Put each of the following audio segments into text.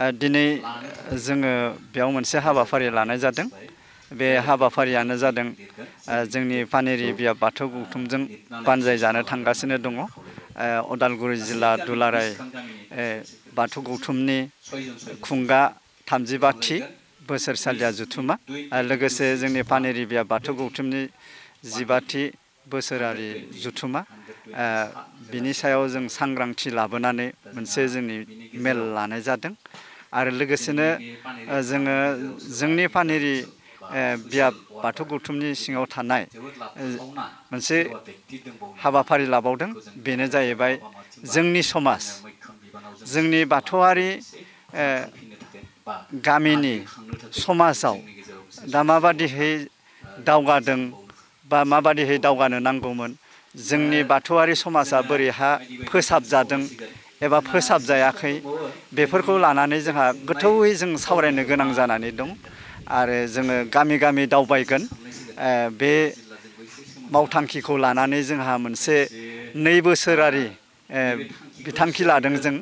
दिनै जोङो बेयाव मोनसे हाबाफारि लानाय जादों। बे हाबाफारियानो जादों जोंनि पानेरि बियाब बाथौ गौथुमजों बानजाय जानो थांगासिनो दङ। उदालगुरि जिल्ला दुलाराय बाथौ गौथुमनि खुंगा 35थि बोसोरसालिया जथुमा लोगोसे जोंनि पानेरि बियाब बाथौ गौथुमनि 15थि बोसोरारि जथुमा बिनि सायाव जों सांग्रांथि लाबोनानै मोनसे जोंनि मेल लानाय जादों आरो लोगोसेनो जोङो जोंनि पानेरि बियाब बाथौ गौथुमनि सिङाव थानाय मोनसे हाबाफारि लाबावदों। बेनो जाहैबाय जोंनि समाज, जोंनि बाथौआरि गामिनि समाजाव दा माबादिहै दावगादों बा माबादिहै दावगानो नांगौमोन, जोंनि बाथौआरि समाजा बोरैहा फोसाबजादों एबा फोसाबजायाखै, बेफोरखौ लानानै जोंहा गोथौयै जों सावरायनो गोनां जानानै दं आरो जोङो गामि गामि दावबायगोन। बे मावथांखिखौ लानानै जोंहा मोनसे 2 बोसोरारि बिथांखि लादों जों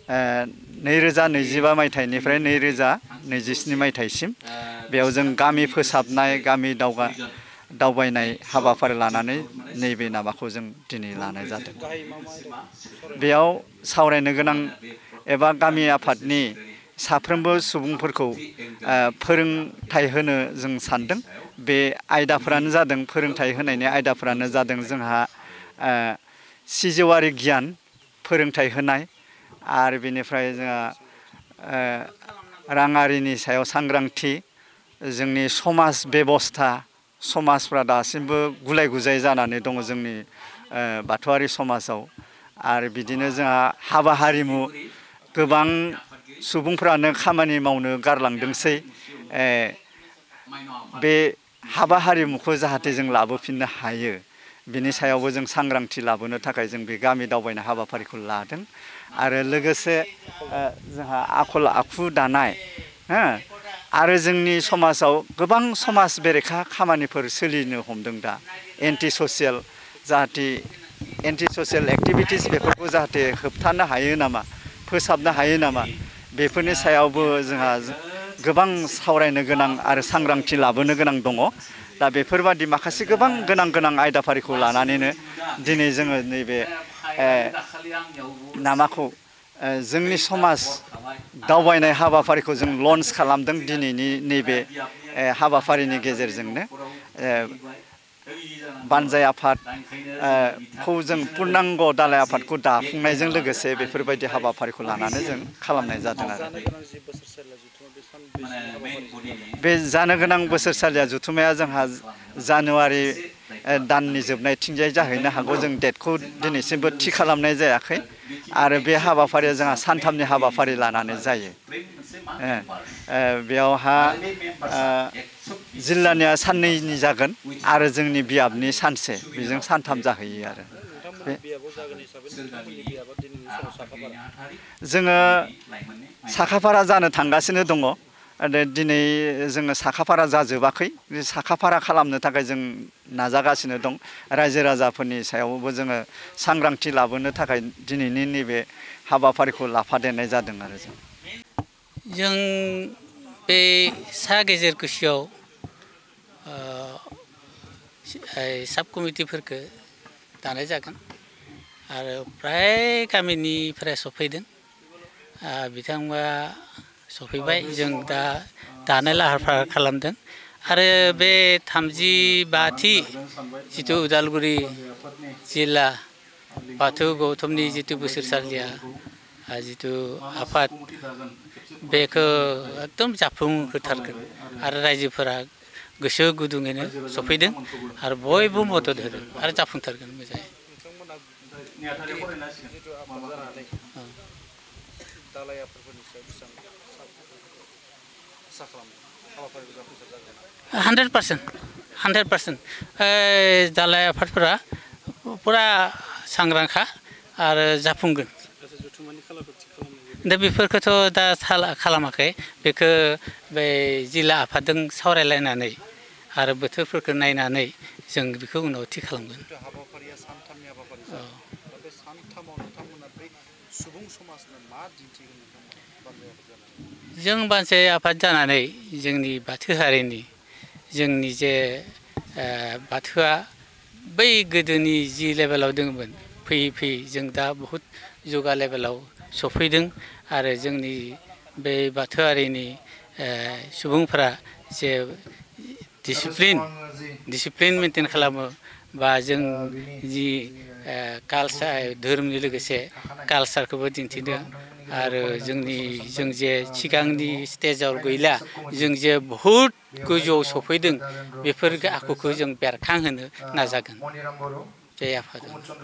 2025 मायथाइनिफ्राय 2027 मायथाइसिम। बेयाव जों गामि फोसाबनाय, गामि दावबायनाय हाबाफारि लानानै नैबे माबाखौ जों दिनै लानाय जादों। बेयाव सावरायनो गोनां एबा गामि आफादनि साफ्रोमबो सुबुंफोरखौ फोरोंथाइ होनो जों सानदों। बे आयदाफोरानो जादों, फोरोंथाइ होनायनि आयदाफोरानो जादों जोंहा सिजौआरि गियान फोरोंथाइ होनाय आरो बेनिफ्राय जोंहा राङारिनि सायाव सांग्रांथि, जोंनि समाज बेबस्था, समाजफ्रा दासिमबो गुलाय गुजाय जानानै दङ जोंनि बाथौआरि समाजाव। आरो बिदिनो जोंहा हाबा हारिमु, गोबां सुबुंफ्रानो खामानि मावनो गारलांदोंसै। बे हाबा हारिमुखौ जाहाथे जों लाबोफिननो हायो, बिनि सायावबो जों सांग्रांथि लाबोनो थाखाय जों बे गामि दावबायनाय हाबाफारिखौ लादों। आरो लोगोसे जोंहा आखल आखु दानाय, आरो जोंनि समाजाव गोबां समाज बेरेखा खामानिफोर सोलिनो हमदों दा। एन्टि ससियेल, जाहाथे एन्टि ससियेल एक्टिभिटिस बेफोरखौ जाहाथे होबथानो हायो नामा, फोसाबनो हायो नामा, बेफोरनि सायावबो जोंहा गोबां सावरायनो गोनां आरो सांग्रांथि लाबोनो गोनां दङ। दा बेफोरबादि माखासे गोबां गोनां आयदाफारिखौ लानानैनो दिनै जोङो नैबे नामाखौ जोंनि समाज दावबायनाय हाबाफारिखौ जों लन्च खालामदों दिनैनि नैबे हाबाफारिनि गेजेरजोंनो। बानजाय आफादखौ जों पुर्नांग दालाय आफादखौ दाफुंनायजों लोगोसे बेफोरबायदि हाबाफारिखौ लानानै जों खालामनाय जादों आरो। बे जानो गोनां बोसोरसालिया जथुमाया जोंहा जानुवारि दाननि जोबनायथिंजाय जाहैनो हागौ। जों डेटखौ दिनैसिमबो थि खालामनाय जायाखै आरो बे हाबाफारिया जोंहा सानथामनि हाबाफारि लानानै जायो। बेयावहा जिल्लानिया साननैनि जागोन आरो जोंनि बियाबनि सानसे, बेजों सानथाम जाहैयो आरो। जोङो साखाफारा जानो थांगासिनो दङ। दिनै जोङो साखाफारा जाजोबाखै, साखाफारा खालामनो थाखाय जों नाजागासिनो दं। रायजो राजाफोरनि सायावबो जोङो सांग्रांथि लाबोनो थाखाय दिनैनि नैबे हाबाफारिखौ लाफादेरनाय जादों आरो जों बे सा गेजेर कुसियाव साब कमिटिफोरखौ दानाय जागोन आरो फ्राय गामिनिफ्राय सफैदों। बिथांमोना सफैबाय, जों दा दानो लाहार फाहार खालामदों। आरो बे 35थि जिथु उदालगुरि जिल्ला बाथौ गौथुमनि जिथु बोसोरसालिया जिथु आफाद, बेखौ एकदम जाफुंहोथारगोन आरो रायजोफोरा गोसो गुदुङैनो सफैदों आरो बयबो मदद होदों आरो जाफुंथारगोन मोजाङै। दालाय आफादफोरनि सायाव बेसेबां आसा खालामदों हाबाफारिखौ जाफुंसार जागोन? 100%। दालाय आफादफोरा फुरा सांग्रांखा आरो जाफुंगोन। दा बेफोरखौथ' दा खालामाखै, बेखौ बै जिल्ला आफादजों सावरायलायनानै आरो बोथोरफोरखौ नायनानै जों बेखौ उनाव थि खालामगोन। हाबाफारिया सानथामनि हाबाफारि जागोन। दा बे सानथामाव नोंथांमोना बै सुबुं समाजनो मा दिन्थिगोन नोंथांमोना? जों बानसे आफाद जानानै जोंनि बाथौ हारिनि जोंनि जे बाथौआ बै गोदोनि जि लेभेलाव दङमोन फैयै फैयै जों दा बहुद जौगा लेभेलाव सफैदों आरो जोंनि बे बाथौआरिनि सुबुंफोरा जे डिसिप्लिन मेनटेन खालामो बा जों जि कालचार धोरोमनि लोगोसे कालचारखौबो दिन्थिदों आरो जों जे सिगांनि स्टेजाव गैला जों जे बहुद गोजौआव सफैदों बेफोर आखुखौ जों बेरखांहोनो नाजागोन जय आफा।